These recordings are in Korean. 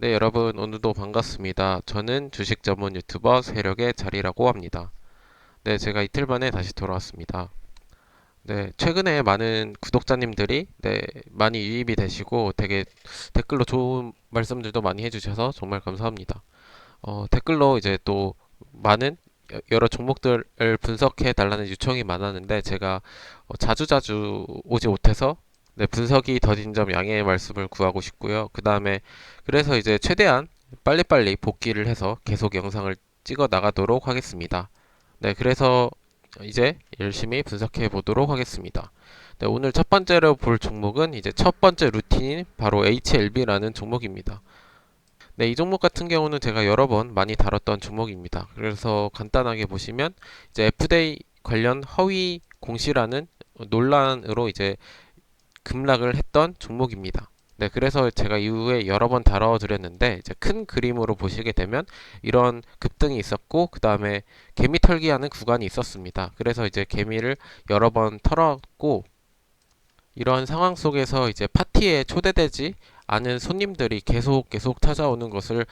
네, 여러분, 오늘도 반갑습니다. 저는 주식 전문 유튜버 세력의 자리라고 합니다. 네, 제가 이틀 만에 다시 돌아왔습니다. 네, 최근에 많은 구독자님들이 많이 유입이 되시고 되게 댓글로 좋은 말씀들도 많이 해주셔서 정말 감사합니다. 댓글로 이제 또 많은 여러 종목들을 분석해 달라는 요청이 많았는데 제가 자주자주 오지 못해서 분석이 더딘 점 양해의 말씀을 구하고 싶고요. 그 다음에 그래서 이제 최대한 빨리빨리 복귀를 해서 계속 영상을 찍어 나가도록 하겠습니다. 네, 그래서 이제 열심히 분석해 보도록 하겠습니다. 네, 오늘 첫 번째로 볼 종목은 이제 첫 번째 루틴인 바로 HLB라는 종목입니다. 네, 이 종목 같은 경우는 제가 여러 번 많이 다뤘던 종목입니다. 그래서 간단하게 보시면 이제 FDA 관련 허위 공시라는 논란으로 이제 급락을 했던 종목입니다. 네, 그래서 제가 이후에 여러 번 다뤄드렸는데 이제 큰 그림으로 보시게 되면 이런 급등이 있었고 그 다음에 개미 털기하는 구간이 있었습니다. 그래서 이제 개미를 여러 번 털었고 이런 상황 속에서 이제 파티에 초대되지 않은 손님들이 계속 찾아오는 것을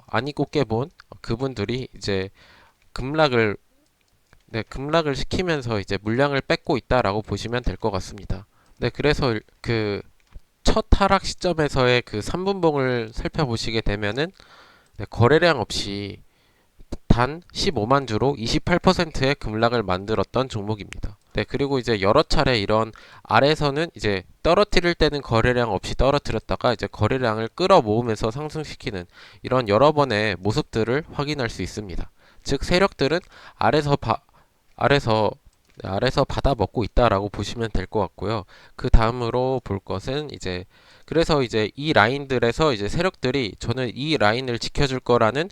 안 잊고 깨본 그분들이 이제 급락을 급락을 시키면서 이제 물량을 뺏고 있다라고 보시면 될 것 같습니다. 네, 그래서 그 첫 하락 시점에서의 그 3분봉을 살펴보시게 되면은 거래량 없이 단 15만 주로 28%의 급락을 만들었던 종목입니다. 네, 그리고 이제 여러 차례 이런 아래서는 이제 떨어뜨릴 때는 거래량 없이 떨어뜨렸다가 이제 거래량을 끌어모으면서 상승시키는 이런 여러 번의 모습들을 확인할 수 있습니다. 즉 세력들은 아래서 아래서 아래서 받아 먹고 있다라고 보시면 될 것 같고요. 그 다음으로 볼 것은 이제 그래서 이제 이 라인들에서 이제 세력들이 저는 이 라인을 지켜줄 거라는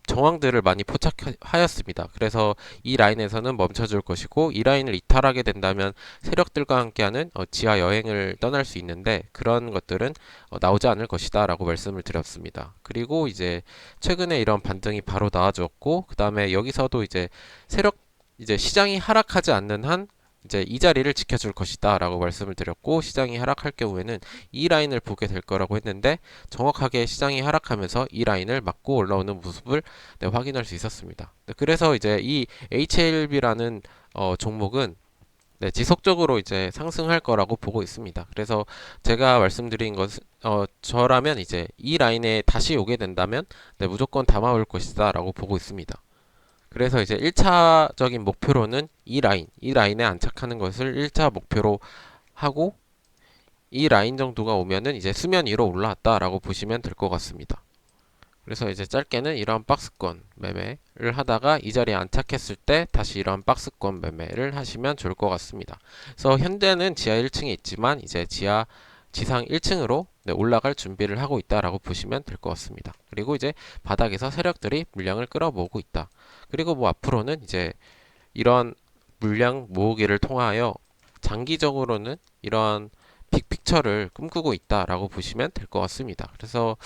정황들을 많이 포착하였습니다. 그래서 이 라인에서는 멈춰줄 것이고 이 라인을 이탈하게 된다면 세력들과 함께하는 지하 여행을 떠날 수 있는데 그런 것들은 나오지 않을 것이다 라고 말씀을 드렸습니다. 그리고 이제 최근에 이런 반등이 바로 나와주었고 그 다음에 여기서도 이제 세력 이제 시장이 하락하지 않는 한 이제 이 자리를 지켜줄 것이다 라고 말씀을 드렸고 시장이 하락할 경우에는 이 라인을 보게 될 거라고 했는데 정확하게 시장이 하락하면서 이 라인을 막고 올라오는 모습을 확인할 수 있었습니다. 그래서 이제 이 HLB라는 종목은 지속적으로 이제 상승할 거라고 보고 있습니다. 그래서 제가 말씀드린 것은 저라면 이제 이 라인에 다시 오게 된다면 무조건 담아올 것이다 라고 보고 있습니다. 그래서 이제 1차적인 목표로는 이 라인에 안착하는 것을 1차 목표로 하고 이 라인 정도가 오면은 이제 수면 위로 올라왔다라고 보시면 될 것 같습니다. 그래서 이제 짧게는 이러한 박스권 매매를 하다가 이 자리에 안착했을 때 다시 이러한 박스권 매매를 하시면 좋을 것 같습니다. 그래서 현재는 지하 1층에 있지만 이제 지상 1층으로 올라갈 준비를 하고 있다라고 보시면 될 것 같습니다. 그리고 이제 바닥에서 세력들이 물량을 끌어모으고 있다. 그리고 뭐 앞으로는 이제 이런 물량 모으기를 통하여 장기적으로는 이런 빅픽처를 꿈꾸고 있다라고 보시면 될 것 같습니다. 그래서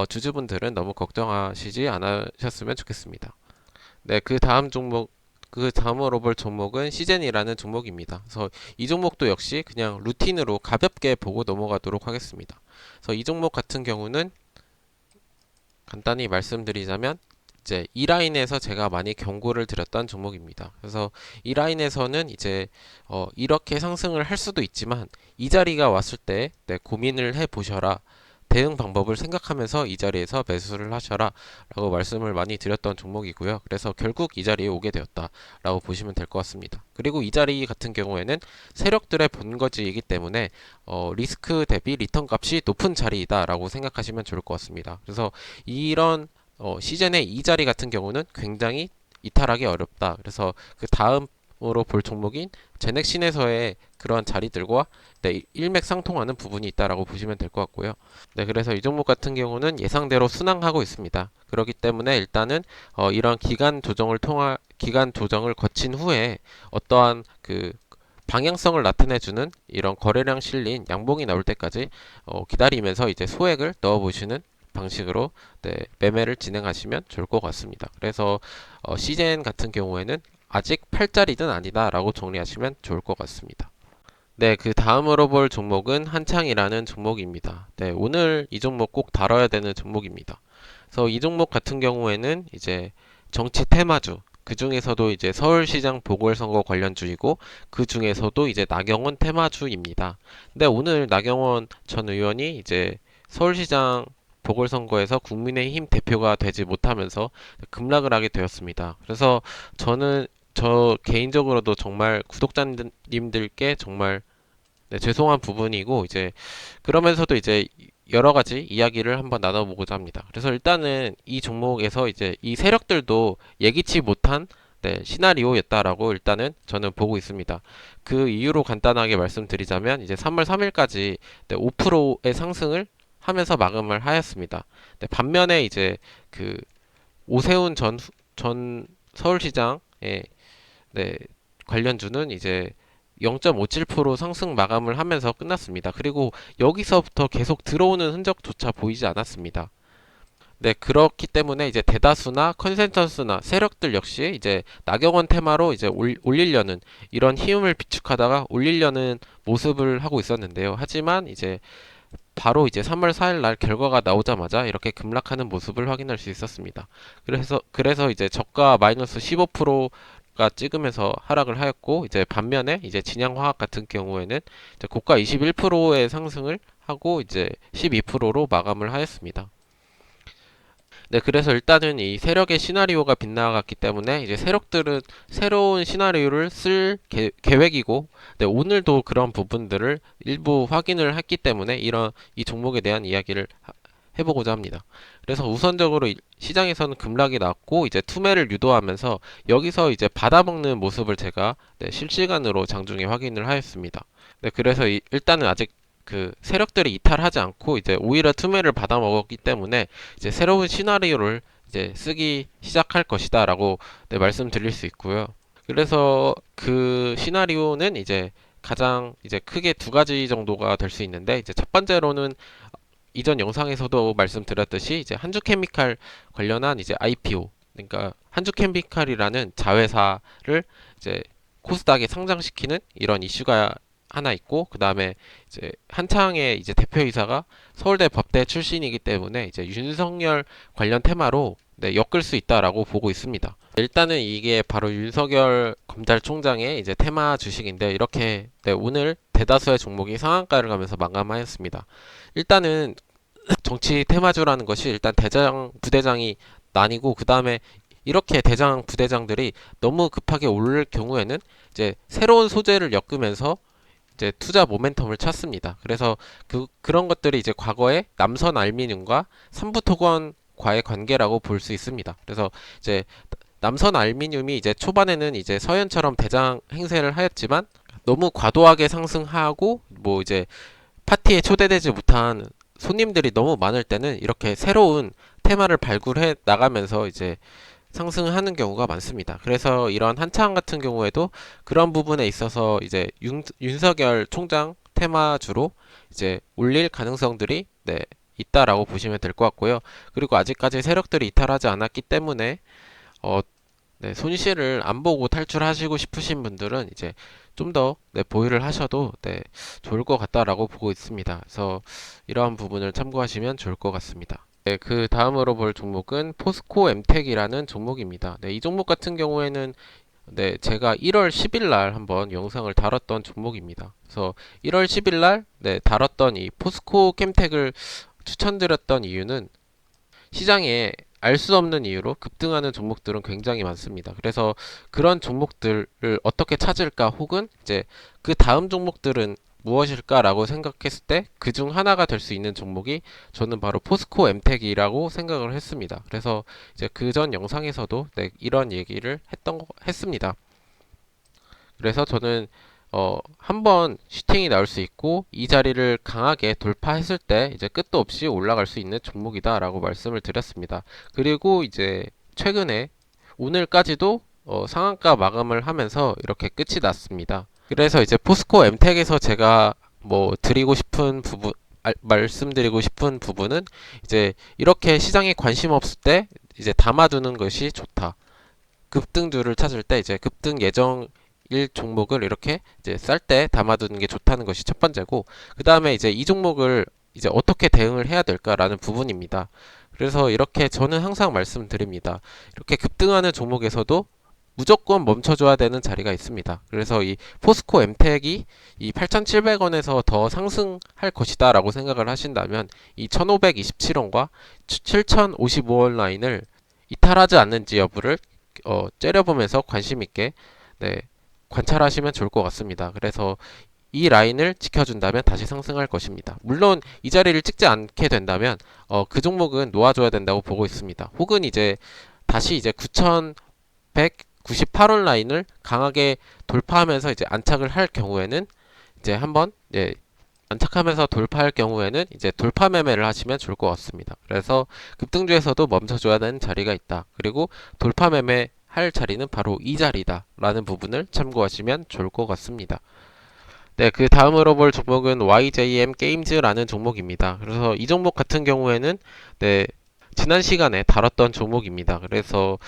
주주분들은 너무 걱정하시지 않으셨으면 좋겠습니다. 네, 그 다음으로 볼 종목은 시젠이라는 종목입니다. 그래서 이 종목도 역시 그냥 루틴으로 가볍게 보고 넘어가도록 하겠습니다. 그래서 이 종목 같은 경우는 간단히 말씀드리자면 이제 이 라인에서 제가 많이 경고를 드렸던 종목입니다. 그래서 이 라인에서는 이제 이렇게 상승을 할 수도 있지만 이 자리가 왔을 때 고민을 해 보셔라. 대응 방법을 생각하면서 이 자리에서 매수를 하셔라 라고 말씀을 많이 드렸던 종목이고요. 그래서 결국 이 자리에 오게 되었다 라고 보시면 될 것 같습니다. 그리고 이 자리 같은 경우에는 세력들의 본거지이기 때문에 리스크 대비 리턴 값이 높은 자리이다 라고 생각하시면 좋을 것 같습니다. 그래서 이런 시즌의 이 자리 같은 경우는 굉장히 이탈하기 어렵다. 그래서 그 다음으로 볼 종목인 제넥신에서의 그런 자리들과 일맥상통하는 부분이 있다라고 보시면 될 것 같고요. 네, 그래서 이 종목 같은 경우는 예상대로 순항하고 있습니다. 그렇기 때문에 일단은 이런 기간 조정을 거친 후에 어떠한 그 방향성을 나타내주는 이런 거래량 실린 양봉이 나올 때까지 기다리면서 이제 소액을 넣어보시는 방식으로 매매를 진행하시면 좋을 것 같습니다. 그래서 CJN 같은 경우에는 아직 팔자리는 아니다 라고 정리하시면 좋을 것 같습니다. 네, 그 다음으로 볼 종목은 한창이라는 종목입니다. 네, 오늘 이 종목 꼭 다뤄야 되는 종목입니다. 그래서 이 종목 같은 경우에는 이제 정치 테마주, 그 중에서도 이제 서울시장 보궐선거 관련주이고, 그 중에서도 이제 나경원 테마주입니다. 근데 오늘 나경원 전 의원이 이제 서울시장 보궐선거에서 국민의힘 대표가 되지 못하면서 급락을 하게 되었습니다. 그래서 저 개인적으로도 정말 구독자님들께 정말 죄송한 부분이고, 이제 그러면서도 이제 여러 가지 이야기를 한번 나눠보고자 합니다. 그래서 일단은 이 종목에서 이제 이 세력들도 예기치 못한 시나리오였다라고 일단은 저는 보고 있습니다. 그 이유로 간단하게 말씀드리자면 이제 3월 3일까지 5%의 상승을 하면서 마감을 하였습니다. 반면에 이제 그 오세훈 전 서울시장의 관련주는 이제 0.57% 상승 마감을 하면서 끝났습니다. 그리고 여기서부터 계속 들어오는 흔적조차 보이지 않았습니다. 네, 그렇기 때문에 이제 대다수나 컨센서스나 세력들 역시 이제 나경원 테마로 이제 올리려는 이런 희움을 비축하다가 올리려는 모습을 하고 있었는데요. 하지만 이제 바로 이제 3월 4일 날 결과가 나오자마자 이렇게 급락하는 모습을 확인할 수 있었습니다. 그래서 이제 저가 마이너스 15%가 찍으면서 하락을 하였고, 이제 반면에 이제 진양화학 같은 경우에는 이제 고가 21%의 상승을 하고 이제 12%로 마감을 하였습니다. 네, 그래서 일단은 이 세력의 시나리오가 빗나갔기 때문에 이제 세력들은 새로운 시나리오를 쓸 계획이고, 네, 오늘도 그런 부분들을 일부 확인을 했기 때문에 이 종목에 대한 이야기를 해보고자 합니다. 그래서 우선적으로 시장에서는 급락이 났고 이제 투매를 유도하면서 여기서 이제 받아먹는 모습을 제가 실시간으로 장중에 확인을 하였습니다. 네, 그래서 일단은 아직 그 세력들이 이탈하지 않고 이제 오히려 투매를 받아 먹었기 때문에 이제 새로운 시나리오를 이제 쓰기 시작할 것이다라고 말씀드릴 수 있고요. 그래서 그 시나리오는 이제 가장 이제 크게 두 가지 정도가 될 수 있는데, 이제 첫 번째로는 이전 영상에서도 말씀드렸듯이 이제 한주케미칼 관련한 이제 IPO, 그러니까 한주케미칼이라는 자회사를 이제 코스닥에 상장시키는 이런 이슈가 하나 있고, 그 다음에 이제 한창의 이제 대표이사가 서울대 법대 출신이기 때문에 이제 윤석열 관련 테마로 엮을 수 있다라고 보고 있습니다. 일단은 이게 바로 윤석열 검찰총장의 이제 테마 주식인데, 이렇게 오늘 대다수의 종목이 상한가를 가면서 마감하였습니다. 일단은 정치 테마주라는 것이 일단 대장, 부대장이 나뉘고, 그 다음에 이렇게 대장, 부대장들이 너무 급하게 오를 경우에는 이제 새로운 소재를 엮으면서 이제 투자 모멘텀을 찾습니다. 그래서 그런 것들이 이제 과거에 남선 알미늄과 삼부토건과의 관계라고 볼 수 있습니다. 그래서 이제 남선 알미늄이 이제 초반에는 이제 서현처럼 대장 행세를 하였지만 너무 과도하게 상승하고 뭐 이제 파티에 초대되지 못한 손님들이 너무 많을 때는 이렇게 새로운 테마를 발굴해 나가면서 이제 상승하는 경우가 많습니다. 그래서 이런 한창 같은 경우에도 그런 부분에 있어서 이제 윤석열 총장 테마주로 이제 올릴 가능성들이 있다라고 보시면 될 것 같고요. 그리고 아직까지 세력들이 이탈하지 않았기 때문에 손실을 안 보고 탈출하시고 싶으신 분들은 이제 좀 더 보유를 하셔도 좋을 것 같다라고 보고 있습니다. 그래서 이러한 부분을 참고하시면 좋을 것 같습니다. 네, 그 다음으로 볼 종목은 포스코 엠텍이라는 종목입니다. 이 종목 같은 경우에는 제가 1월 10일 날 한번 영상을 다뤘던 종목입니다. 그래서 1월 10일 날 다뤘던 이 포스코 캠텍을 추천드렸던 이유는 시장에 알 수 없는 이유로 급등하는 종목들은 굉장히 많습니다. 그래서 그런 종목들을 어떻게 찾을까, 혹은 이제 그 다음 종목들은 무엇일까라고 생각했을 때 그 중 하나가 될 수 있는 종목이 저는 바로 포스코 엠텍이라고 생각을 했습니다. 그래서 이제 그 전 영상에서도 이런 얘기를 했습니다. 그래서 저는 한번 슈팅이 나올 수 있고 이 자리를 강하게 돌파했을 때 이제 끝도 없이 올라갈 수 있는 종목이다 라고 말씀을 드렸습니다. 그리고 이제 최근에 오늘까지도 상한가 마감을 하면서 이렇게 끝이 났습니다. 그래서 이제 포스코 엠텍에서 제가 말씀드리고 싶은 부분은 이제 이렇게 시장에 관심 없을 때 이제 담아두는 것이 좋다. 급등주를 찾을 때 이제 급등 예정 종목을 이렇게 이제 쌀 때 담아두는 게 좋다는 것이 첫 번째고, 그 다음에 이제 이 종목을 이제 어떻게 대응을 해야 될까라는 부분입니다. 그래서 이렇게 저는 항상 말씀드립니다. 이렇게 급등하는 종목에서도 무조건 멈춰줘야 되는 자리가 있습니다. 그래서 이 포스코 엠텍이 이 8,700원에서 더 상승할 것이다 라고 생각을 하신다면 이 1,527원과 7,055원 라인을 이탈하지 않는지 여부를 째려보면서 관심 있게 네, 관찰하시면 좋을 것 같습니다. 그래서 이 라인을 지켜준다면 다시 상승할 것입니다. 물론 이 자리를 찍지 않게 된다면 그 종목은 놓아줘야 된다고 보고 있습니다. 혹은 이제 다시 이제 9,198원 라인을 강하게 돌파하면서 이제 안착을 할 경우에는 이제 한번 안착하면서 돌파할 경우에는 이제 돌파 매매를 하시면 좋을 것 같습니다. 그래서 급등주에서도 멈춰줘야 되는 자리가 있다. 그리고 돌파 매매 할 자리는 바로 이 자리다 라는 부분을 참고하시면 좋을 것 같습니다. 네, 그 다음으로 볼 종목은 YJM 게임즈라는 종목입니다. 그래서 이 종목 같은 경우에는 네, 지난 시간에 다뤘던 종목입니다. 그래서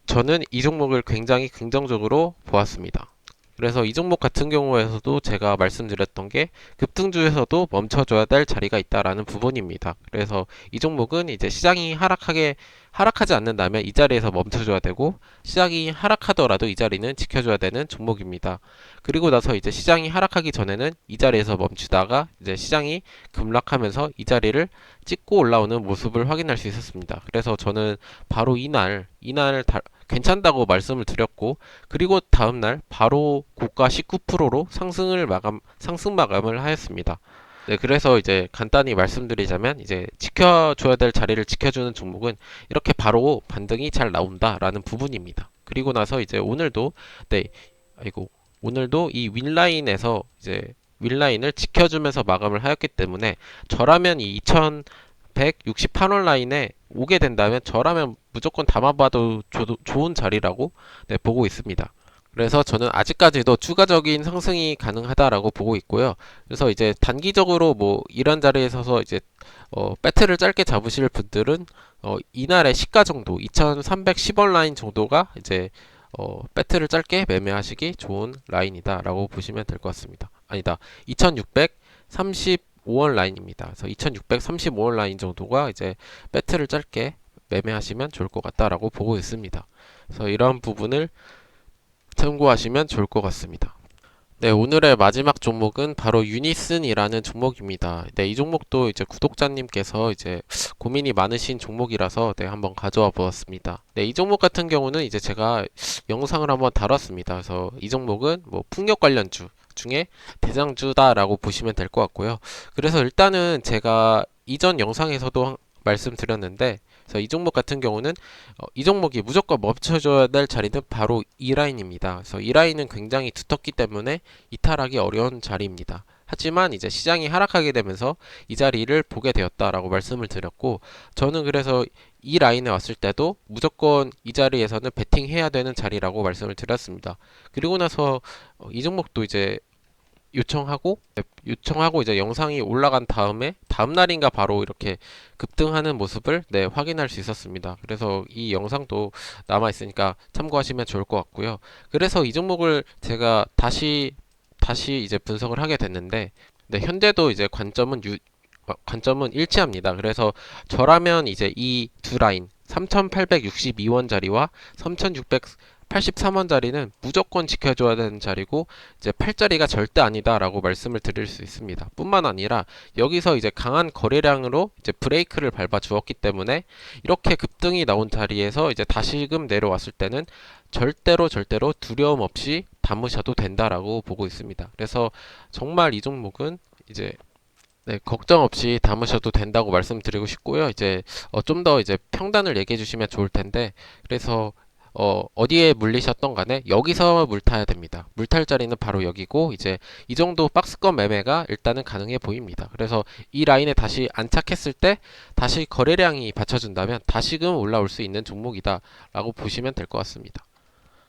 저는 이 종목을 굉장히 긍정적으로 보았습니다. 그래서 이 종목 같은 경우에서도 제가 말씀드렸던 게 급등주에서도 멈춰줘야 될 자리가 있다라는 부분입니다. 그래서 이 종목은 이제 시장이 하락하지 않는다면 이 자리에서 멈춰줘야 되고, 시장이 하락하더라도 이 자리는 지켜줘야 되는 종목입니다. 그리고 나서 이제 시장이 하락하기 전에는 이 자리에서 멈추다가 이제 시장이 급락하면서 이 자리를 찍고 올라오는 모습을 확인할 수 있었습니다. 그래서 저는 바로 이날 괜찮다고 말씀을 드렸고, 그리고 다음날 바로 고가 19%로 상승 마감을 하였습니다. 네, 그래서 이제 간단히 말씀드리자면 이제 지켜줘야 될 자리를 지켜주는 종목은 이렇게 바로 반등이 잘 나온다라는 부분입니다. 그리고 나서 이제 네, 오늘도 이 윈라인에서 이제 윈라인을 지켜주면서 마감을 하였기 때문에 저라면 이 2168원 라인에 오게 된다면 저라면 무조건 담아봐도 좋은 자리라고 네, 보고 있습니다. 그래서 저는 아직까지도 추가적인 상승이 가능하다라고 보고 있고요. 그래서 이제 단기적으로 뭐 이런 자리에 서서 이제 배트를 짧게 잡으실 분들은 이날의 시가 정도 2310원 라인 정도가 이제 배트를 짧게 매매하시기 좋은 라인이다라고 보시면 될 것 같습니다. 아니다. 2635원 라인입니다. 그래서 2635원 라인 정도가 이제 배트를 짧게 매매하시면 좋을 것 같다라고 보고 있습니다. 그래서 이런 부분을 참고하시면 좋을 것 같습니다. 네, 오늘의 마지막 종목은 바로 유니슨이라는 종목입니다. 네, 이 종목도 이제 구독자님께서 이제 고민이 많으신 종목이라서 네, 한번 가져와 보았습니다. 네, 이 종목 같은 경우는 이제 제가 영상을 한번 다뤘습니다. 그래서 이 종목은 뭐 풍력 관련주 중에 대장주다라고 보시면 될 것 같고요. 그래서 일단은 제가 이전 영상에서도 말씀드렸는데, 그래서 이 종목 같은 경우는 이 종목이 무조건 멈춰줘야 될 자리는 바로 이 라인입니다. 그래서 이 라인은 굉장히 두텁기 때문에 이탈하기 어려운 자리입니다. 하지만 이제 시장이 하락하게 되면서 이 자리를 보게 되었다라고 말씀을 드렸고, 저는 그래서 이 라인에 왔을 때도 무조건 이 자리에서는 베팅해야 되는 자리라고 말씀을 드렸습니다. 그리고 나서 이 종목도 이제 요청하고 이제 영상이 올라간 다음에 다음 날인가 바로 이렇게 급등하는 모습을 네, 확인할 수 있었습니다. 그래서 이 영상도 남아 있으니까 참고하시면 좋을 것 같고요. 그래서 이 종목을 제가 다시 이제 분석을 하게 됐는데, 네, 현재도 이제 관점은 일치합니다. 그래서 저라면 이제 이 두 라인 3862원짜리와 3683원짜리는 무조건 지켜줘야 되는 자리고, 이제 팔자리가 절대 아니다라고 말씀을 드릴 수 있습니다. 뿐만 아니라 여기서 이제 강한 거래량으로 이제 브레이크를 밟아 주었기 때문에 이렇게 급등이 나온 자리에서 이제 다시금 내려왔을 때는 절대로 두려움 없이 담으셔도 된다라고 보고 있습니다. 그래서 정말 이 종목은 이제 네, 걱정 없이 담으셔도 된다고 말씀드리고 싶고요. 이제 좀 더 이제 평단을 얘기해 주시면 좋을 텐데, 그래서 어디에 물리셨던 간에 여기서 물타야 됩니다. 물탈 자리는 바로 여기고, 이제 이 정도 박스권 매매가 일단은 가능해 보입니다. 그래서 이 라인에 다시 안착했을 때 다시 거래량이 받쳐준다면 다시금 올라올 수 있는 종목이다 라고 보시면 될 것 같습니다.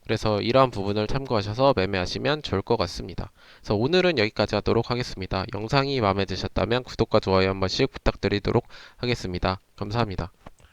그래서 이러한 부분을 참고하셔서 매매하시면 좋을 것 같습니다. 그래서 오늘은 여기까지 하도록 하겠습니다. 영상이 마음에 드셨다면 구독과 좋아요 한 번씩 부탁드리도록 하겠습니다. 감사합니다.